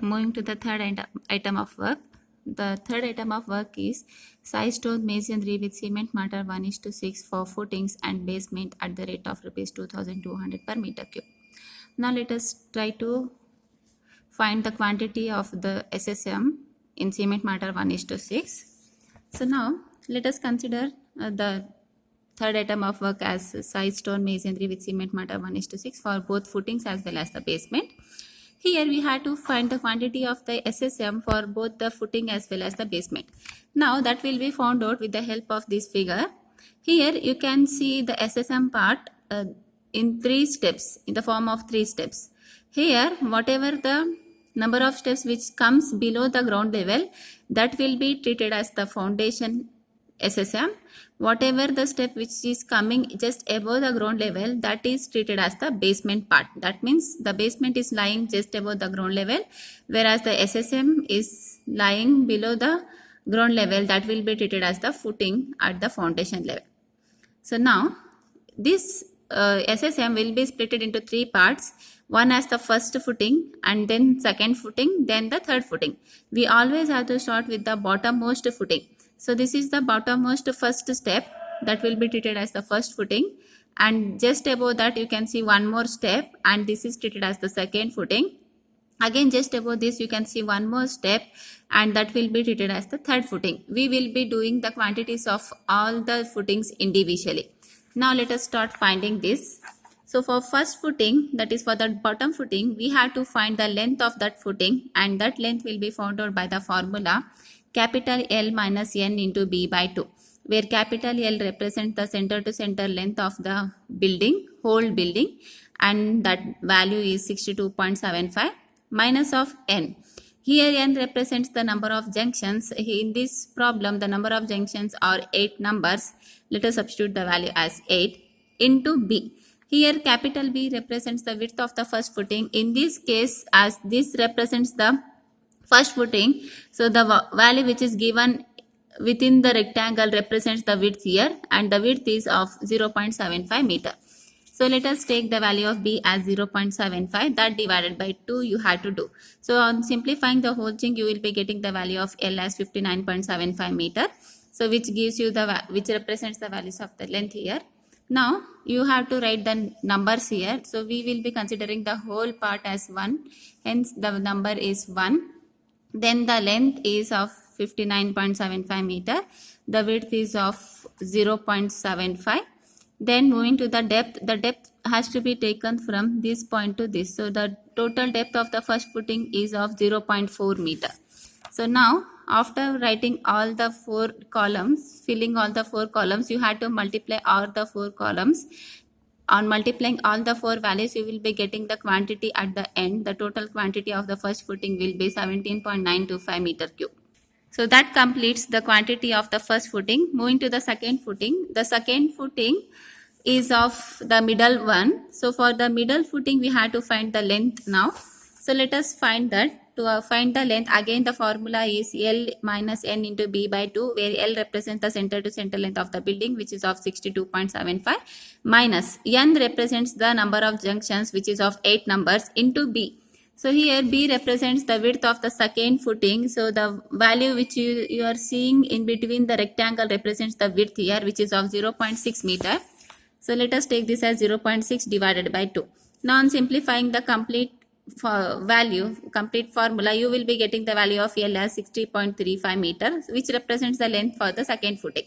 moving to the third item of work. The third item of work is size stone masonry with cement mortar 1:6 for footings and basement at the rate of rupees 2,200 per meter cube. Now let us try to find the quantity of the SSM in cement mortar 1:6. So now let us consider the third item of work as size stone masonry with cement mortar 1:6 for both footings as well as the basement. Here we had to find the quantity of the SSM for both the footing as well as the basement. Now that will be found out with the help of this figure. Here you can see the SSM part in 3 steps, in the form of 3 steps. Here whatever the number of steps which comes below the ground level, that will be treated as the foundation SSM. Whatever the step which is coming just above the ground level, that is treated as the basement part. That means the basement is lying just above the ground level, whereas the SSM is lying below the ground level, that will be treated as the footing at the foundation level. So now this SSM will be split into 3 parts. One as the first footing, and then second footing, then the third footing. We always have to start with the bottommost footing. So this is the bottommost first step, that will be treated as the first footing, and just above that you can see one more step, and this is treated as the second footing. Again just above this you can see one more step, and that will be treated as the third footing. We will be doing the quantities of all the footings individually. Now let us start finding this. So for first footing, that is for the bottom footing, we have to find the length of that footing, and that length will be found out by the formula capital L minus N into B by 2, where capital L represents the center to center length of the building, whole building, and that value is 62.75 minus of N. Here N represents the number of junctions. In this problem the number of junctions are 8 numbers. Let us substitute the value as 8 into B. Here capital B represents the width of the first footing. In this case, as this represents the first footing, so the value which is given within the rectangle represents the width here, and the width is of 0.75 meter. So let us take the value of B as 0.75, that divided by 2 you have to do. So on simplifying the whole thing, you will be getting the value of L as 59.75 meter. So which gives you which represents the values of the length here. Now you have to write the numbers here. So we will be considering the whole part as 1. Hence the number is 1. Then the length is of 59.75 meter. The width is of 0.75. Then moving to the depth has to be taken from this point to this. So the total depth of the first footing is of 0.4 meter. So now after writing all the 4 columns, filling all the 4 columns, you have to multiply all the 4 columns. On multiplying all the 4 values, you will be getting the quantity at the end. The total quantity of the first footing will be 17.925 meter cube. So that completes the quantity of the first footing. Moving to the second footing. The second footing is of the middle one. So for the middle footing, we have to find the length now. So let us find that. To find the length, again the formula is L minus N into B by 2, where L represents the center to center length of the building, which is of 62.75, minus N represents the number of junctions, which is of 8 numbers, into B. So here B represents the width of the second footing. So the value which you are seeing in between the rectangle represents the width here, which is of 0.6 meter. So let us take this as 0.6 divided by 2. Now on simplifying the complete formula, you will be getting the value of L as 60.35 meter, which represents the length for the second footing.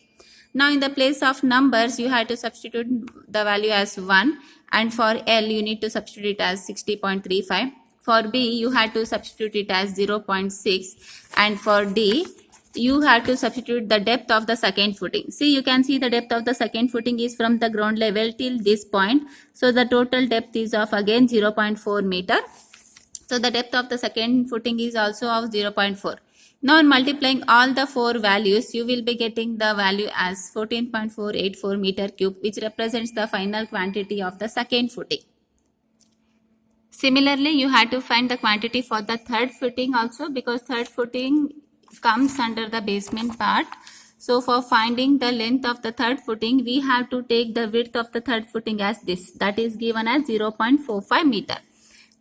Now in the place of numbers, you have to substitute the value as 1, and for L you need to substitute it as 60.35. For B you have to substitute it as 0.6, and for D you have to substitute the depth of the second footing. See, you can see the depth of the second footing is from the ground level till this point. So the total depth is of again 0.4 meter. So the depth of the second footing is also of 0.4. Now in multiplying all the 4 values, you will be getting the value as 14.484 meter cube, which represents the final quantity of the second footing. Similarly, you have to find the quantity for the third footing also, because third footing comes under the basement part. So for finding the length of the third footing, we have to take the width of the third footing as this, that is given as 0.45 meter.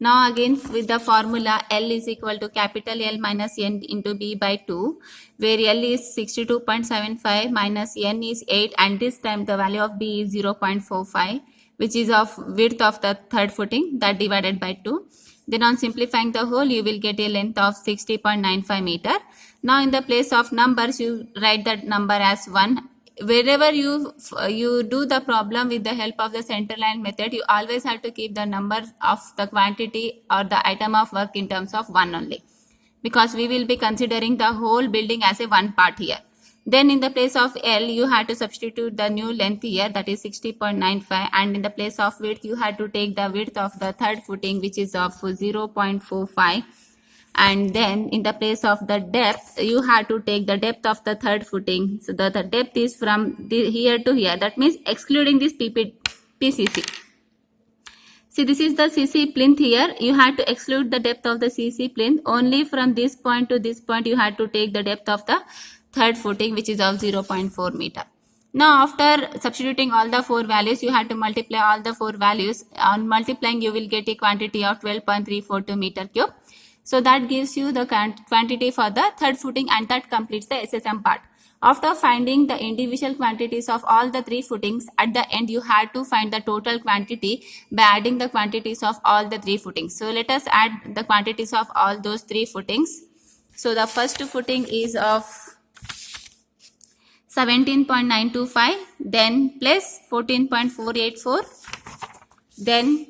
Now again with the formula L is equal to capital L minus N into B by 2, where L is 62.75 minus N is 8, and this time the value of B is 0.45, which is of width of the third footing, that divided by 2. Then on simplifying the whole, you will get a length of 60.95 meter. Now in the place of numbers, you write that number as 1. Wherever you do the problem with the help of the center line method, you always have to keep the number of the quantity or the item of work in terms of 1 only, because we will be considering the whole building as a one part here. Then in the place of L, you had to substitute the new length here, that is 60.95, and in the place of width, you had to take the width of the third footing, which is of 0.45, and then in the place of the depth, you have to take the depth of the third footing. So the depth is from here to here, that means excluding this PCC. See, this is the CC plinth here. You had to exclude the depth of the CC plinth. Only from this point to this point, you had to take the depth of the third footing, which is of 0.4 meter. Now, after substituting all the 4 values, you had to multiply all the 4 values. On multiplying, you will get a quantity of 12.342 meter cube. So that gives you the quantity for the third footing, and that completes the SSM part. After finding the individual quantities of all the 3 footings, at the end you had to find the total quantity by adding the quantities of all the 3 footings. So let us add the quantities of all those 3 footings. So the first footing is of 17.925, then plus 14.484, then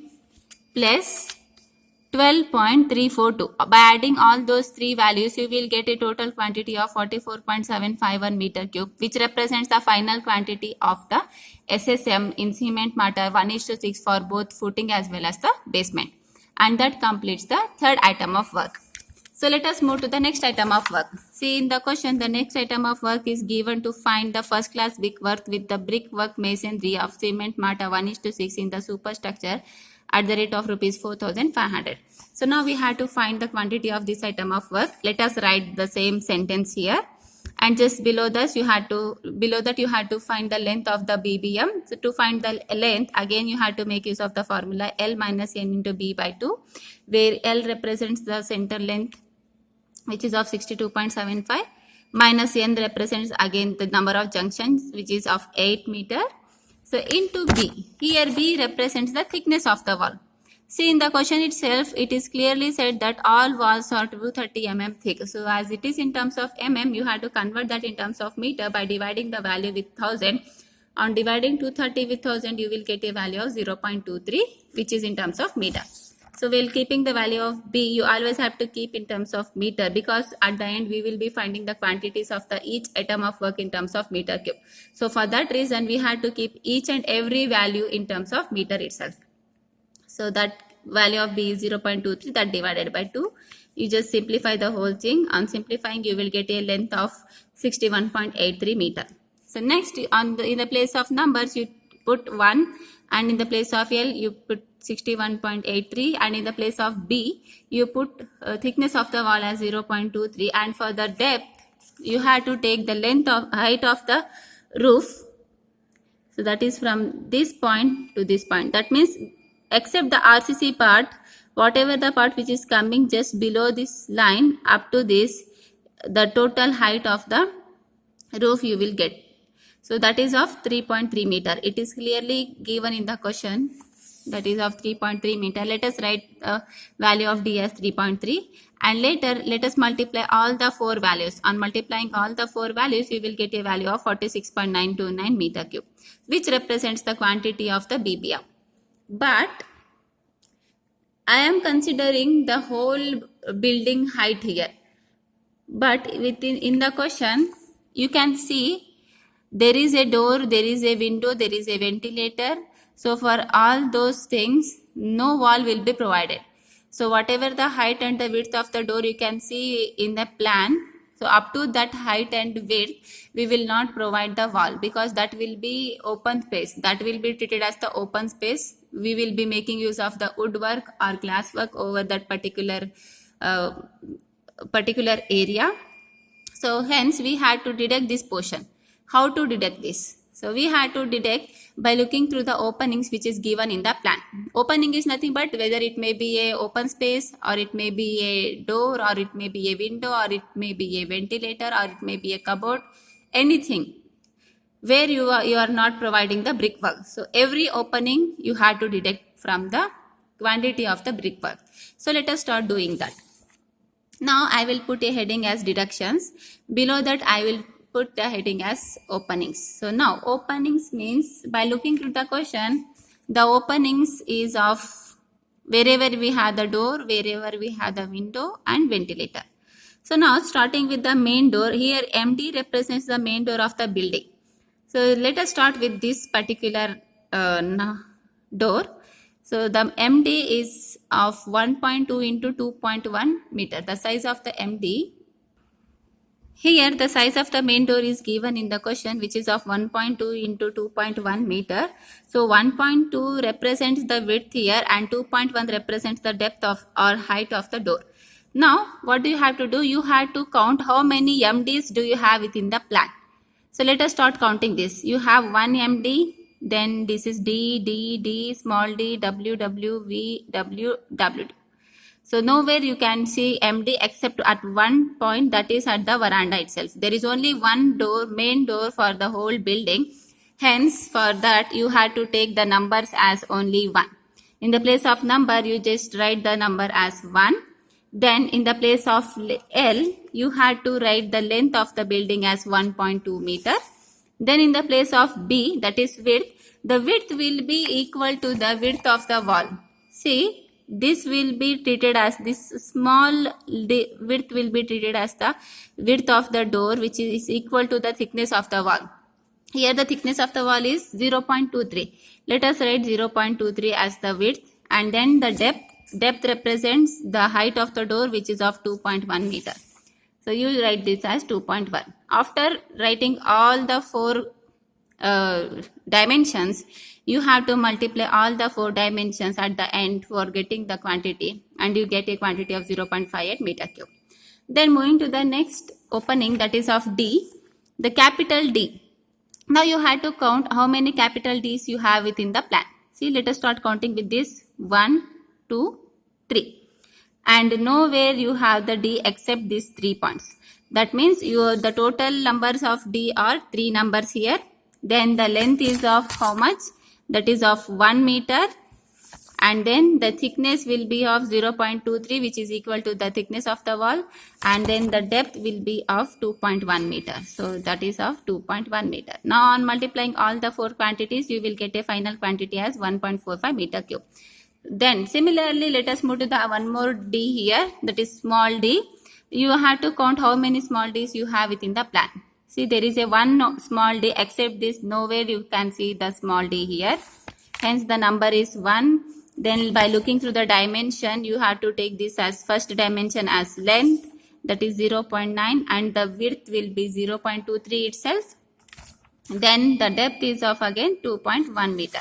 plus 12.342. By adding all those 3 values, you will get a total quantity of 44.751 meter cube, which represents the final quantity of the SSM in cement mortar 1:6 for both footing as well as the basement. And that completes the third item of work. So let us move to the next item of work. See, in the question, the next item of work is given to find the first class brickwork with the brickwork masonry of cement mortar 1:6 in the superstructure at the rate of rupees 4,500. So now we have to find the quantity of this item of work. Let us write the same sentence here, and just below that you had to find the length of the BBM. So to find the length, again you have to make use of the formula L minus N into B by 2, where L represents the center length, which is of 62.75, minus N represents again the number of junctions, which is of 8 meter. So into B, here B represents the thickness of the wall. See, in the question itself, it is clearly said that all walls are 230 mm thick. So as it is in terms of mm, you have to convert that in terms of meter by dividing the value with 1000. On dividing 230 with 1000, you will get a value of 0.23, which is in terms of meter. So while keeping the value of B, you always have to keep in terms of meter, because at the end we will be finding the quantities of the each item of work in terms of meter cube. So for that reason, we had to keep each and every value in terms of meter itself. So that value of B is 0.23, that divided by 2. You just simplify the whole thing. On simplifying, you will get a length of 61.83 meter. So next, in the place of numbers, you put 1, and in the place of L, you put 61.83, and in the place of B, you put thickness of the wall as 0.23, and for the depth, you have to take the length of height of the roof. So that is from this point to this point. That means except the RCC part, whatever the part which is coming just below this line up to this, the total height of the roof you will get. So that is of 3.3 meter. It is clearly given in the question, that is of 3.3 meter. Let us write the value of D as 3.3, and later let us multiply all the 4 values. On multiplying all the 4 values, you will get a value of 46.929 meter cube, which represents the quantity of the BBM. But I am considering the whole building height here. But in the question, you can see there is a door, there is a window, there is a ventilator. So for all those things, no wall will be provided. So whatever the height and the width of the door you can see in the plan, so up to that height and width, we will not provide the wall, because that will be open space. That will be treated as the open space. We will be making use of the woodwork or glass work over that particular area. So hence we had to deduct this portion. How to deduct this? So we had to detect by looking through the openings which is given in the plan. Opening is nothing but whether it may be a open space, or it may be a door, or it may be a window, or it may be a ventilator, or it may be a cupboard, anything where you are not providing the brickwork. So every opening you had to detect from the quantity of the brickwork. So let us start doing that. Now I will put a heading as deductions. Below that I will put the heading as openings. So now openings means by looking through the question, the openings is of wherever we have the door, wherever we have the window and ventilator. So now starting with the main door, here MD represents the main door of the building. So let us start with this particular door. So the MD is of 1.2 into 2.1 meter. The size of the MD. Here the size of the main door is given in the question, which is of 1.2 into 2.1 meter. So 1.2 represents the width here and 2.1 represents the depth of or height of the door. Now what do you have to do? You have to count how many MDs do you have within the plan. So let us start counting this. You have one MD, then this is D, small d, W, V, W. So nowhere you can see MD except at one point, that is at the veranda itself. There is only one door, main door for the whole building. Hence for that you have to take the numbers as only 1. In the place of number you just write the number as 1. Then in the place of L, you had to write the length of the building as 1.2 meter. Then in the place of B, that is width, the width will be equal to the width of the wall. See, this will be treated as this small width will be treated as the width of the door, which is equal to the thickness of the wall. Here the thickness of the wall is 0.23. Let us write 0.23 as the width, and then the depth represents the height of the door, which is of 2.1 meter. So you write this as 2.1. After writing all the 4 dimensions, you have to multiply all the 4 dimensions at the end for getting the quantity, and you get a quantity of 0.58 meter cube. Then moving to the next opening, that is of D, the capital D. Now you have to count how many capital D's you have within the plan. See, let us start counting with this. 1, 2, 3. And nowhere you have the D except these 3 points. That means the total numbers of D are 3 numbers here. Then the length is of how much? That is of 1 meter. And then the thickness will be of 0.23, which is equal to the thickness of the wall. And then the depth will be of 2.1 meter. So that is of 2.1 meter. Now on multiplying all the 4 quantities, you will get a final quantity as 1.45 meter cube. Then similarly, let us move to the one more D here, that is small d. You have to count how many small d's you have within the plan. See, there is a one small d, except this nowhere you can see the small d here. Hence the number is 1. Then by looking through the dimension, you have to take this as first dimension as length, that is 0.9, and the width will be 0.23 itself. Then the depth is of again 2.1 meter.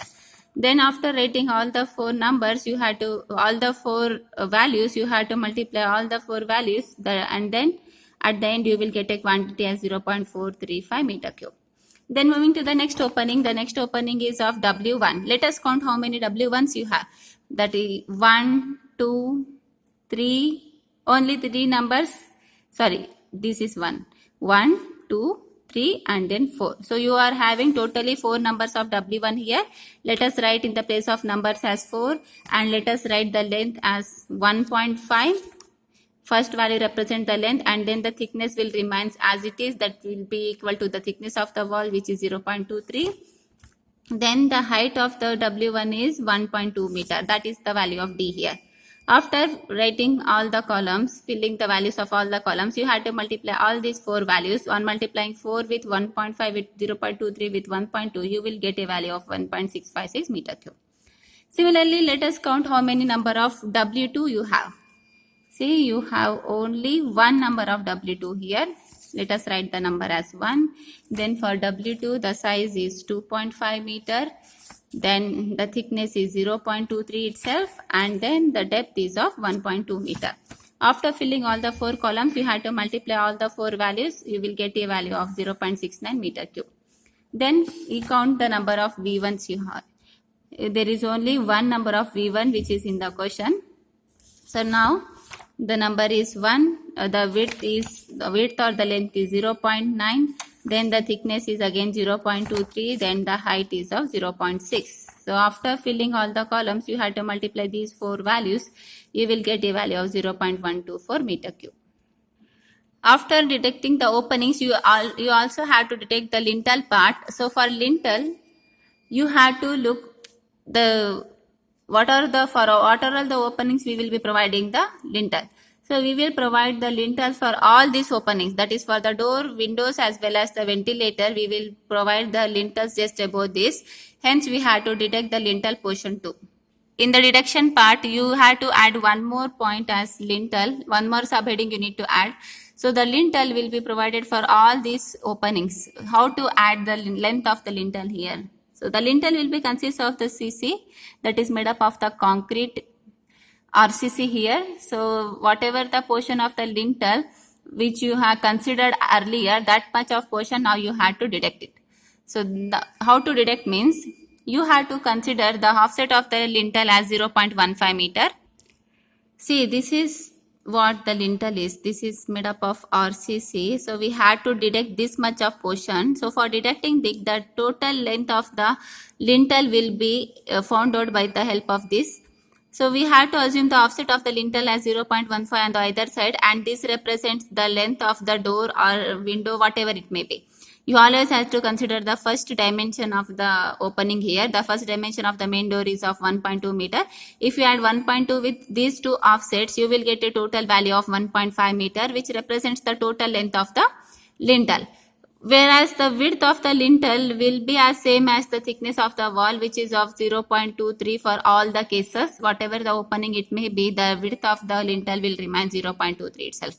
Then after writing all the 4 numbers, you had to all the 4 values, you had to multiply all the 4 values, and then at the end you will get a quantity as 0.435 meter cube. Then moving to the next opening, the next opening is of W1. Let us count how many W1s you have. That is 1, 2, 3, only 3 numbers. Sorry, this is 1. 1, 2, 3 and then 4. So you are having totally 4 numbers of W1 here. Let us write in the place of numbers as 4, and let us write the length as 1.5. First value represent the length, and then the thickness will remain as it is, that will be equal to the thickness of the wall, which is 0.23. Then the height of the W1 is 1.2 meter. That is the value of D here. After writing all the columns, filling the values of all the columns, you had to multiply all these 4 values. On multiplying 4 with 1.5 with 0.23 with 1.2, you will get a value of 1.656 meter cube. Similarly, let us count how many number of W2 you have. See, you have only 1 number of W2 here. Let us write the number as 1. Then for W2, the size is 2.5 meter. Then the thickness is 0.23 itself, and then the depth is of 1.2 meter. After filling all the 4 columns, you have to multiply all the 4 values. You will get a value of 0.69 meter cube. Then we count the number of V1s you have. There is only one number of V1 which is in the question. So now the number is 1, the width or the length is 0.9, then the thickness is again 0.23, then the height is of 0.6. So after filling all the columns, you have to multiply these four values. You will get a value of 0.124 meter cube. After detecting the openings, you also have to detect the lintel part. So for lintel, you have to look what are all the openings we will be providing the lintel. So we will provide the lintel for all these openings, that is for the door, windows as well as the ventilator. We will provide the lintels just above this. Hence we have to detect the lintel portion too. In the deduction part, you have to add one more point as lintel, one more subheading you need to add. So the lintel will be provided for all these openings. How to add the length of the lintel here? So the lintel will be consist of the CC, that is made up of the concrete RCC here. So whatever the portion of the lintel which you have considered earlier, that much of portion now you have to deduct it. So how to deduct means you have to consider the offset of the lintel as 0.15 meter. See, this is what the lintel is. This is made up of RCC. So we had to deduct this much of portion. So for deducting the total length of the lintel will be found out by the help of this. So we have to assume the offset of the lintel as 0.15 on the either side, and this represents the length of the door or window, whatever it may be. You always have to consider the first dimension of the opening here. The first dimension of the main door is of 1.2 meter. If you add 1.2 with these two offsets, you will get a total value of 1.5 meter, which represents the total length of the lintel. Whereas the width of the lintel will be as same as the thickness of the wall, which is of 0.23 for all the cases. Whatever the opening it may be, the width of the lintel will remain 0.23 itself.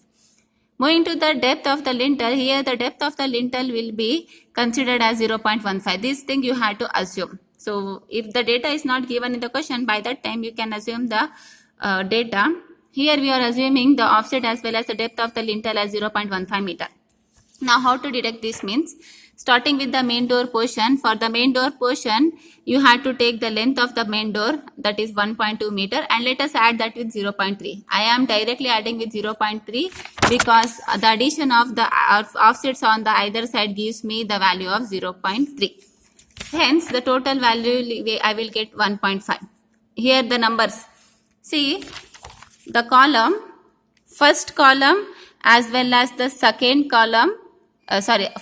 Moving to the depth of the lintel, here the depth of the lintel will be considered as 0.15. This thing you have to assume. So if the data is not given in the question, by that time you can assume the data. Here we are assuming the offset as well as the depth of the lintel as 0.15 meter. Now how to deduct this means, starting with the main door portion. For the main door portion, you have to take the length of the main door, that is 1.2 meter, and let us add that with 0.3. I am directly adding with 0.3 because the addition of the offsets on the either side gives me the value of 0.3. Hence the total value I will get 1.5. Here the numbers. See, the column, first column as well as the second column,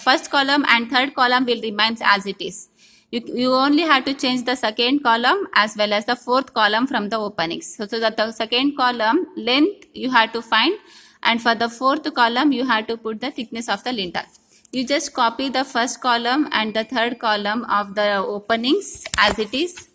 first column and third column will remain as it is. You only have to change the second column as well as the fourth column from the openings. So that the second column length you have to find, and for the fourth column you have to put the thickness of the lintel. You just copy the first column and the third column of the openings as it is.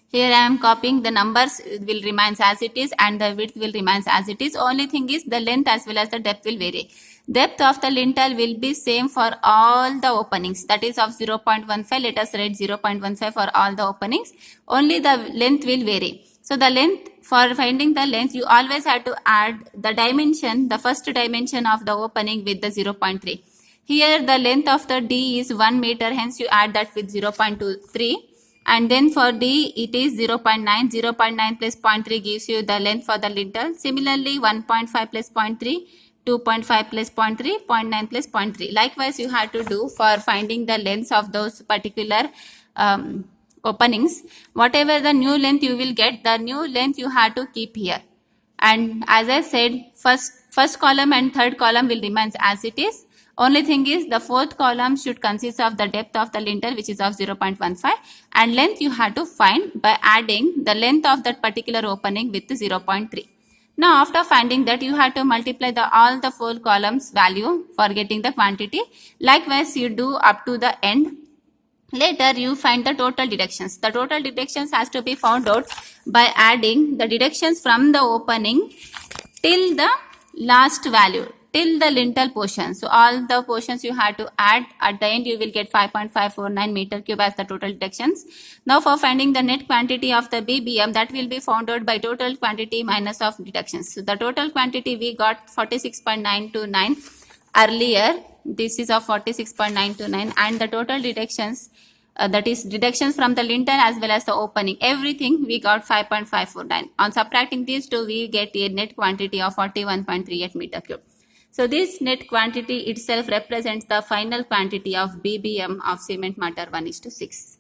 Here I am copying, the numbers will remain as it is and the width will remain as it is. Only thing is the length as well as the depth will vary. Depth of the lintel will be same for all the openings, that is of 0.15. Let us write 0.15 for all the openings. Only the length will vary. So the length, for finding the length, you always have to add the dimension, the first dimension of the opening with the 0.3. Here the length of the D is 1 meter, hence you add that with 0.23. And then for D, it is 0.9. 0.9 plus 0.3 gives you the length for the lintel. Similarly, 1.5 plus 0.3, 2.5 plus 0.3, 0.9 plus 0.3. Likewise, you have to do for finding the lengths of those particular openings. Whatever the new length you will get, the new length you have to keep here. And as I said, first column and third column will remain as it is. Only thing is the fourth column should consist of the depth of the lintel, which is of 0.15, and length you have to find by adding the length of that particular opening with 0.3. Now after finding that, you have to multiply all the four columns value for getting the quantity. Likewise you do up to the end. Later you find the total deductions. The total deductions has to be found out by adding the deductions from the opening till the last value, till the lintel portion. So all the portions you have to add. At the end you will get 5.549 meter cube as the total deductions. Now for finding the net quantity of the BBM, that will be found out by total quantity minus of deductions. So the total quantity we got 46.929 earlier. This is of 46.929, and the total deductions, that is deductions from the lintel as well as the opening, everything we got 5.549. On subtracting these two, we get a net quantity of 41.38 meter cube. So this net quantity itself represents the final quantity of BBM of cement mortar 1:6.